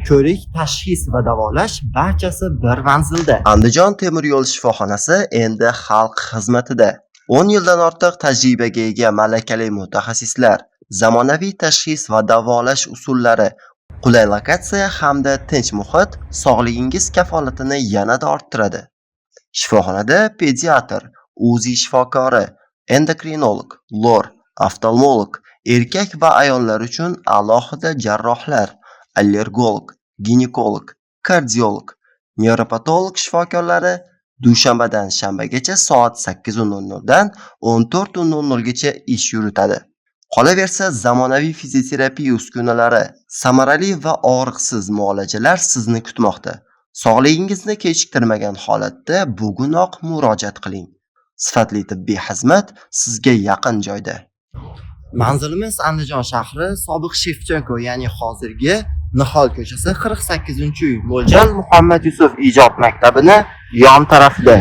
ko'rik, tashxis va davolash barchasi bir manzilda. Andijon temir yo'l shifoxonasi endi xalq xizmatida. 10 yildan ortiq tajribaga ega malakali mutaxassislar, zamonaviy tashxis va davolash usullari, qulay lokatsiya hamda tinch muhit sog'lig'ingiz kafolatini yanada orttiradi. Shifoxonada pediatr, o'zi shifokori, endokrinolog, lor, oftalmolog, erkak va ayollar uchun alohida jarrohlar, allergolog, ginekolog, kardiolog, nevropatolog shifokorlari dushanbadan shanbagacha soat 8:00 dan 14:00 gacha ish yuritadi. Qolaversa, zamonaviy fizioterapiya uskunalari, samarali va og'riqsiz muolajalar sizni kutmoqda. Sog'lig'ingizni kechiktirmagan holatda bugunoq murojaat qiling. Sifatli tibbiy xizmat sizga yaqin joyda. Manzilimiz Andijon shahri, sobiq Shevchenko, ya'ni hozirgi Nihol ko'chasi 48-uy, mo'ljal Muhammad Yusuf ijod maktabini yon tarafida.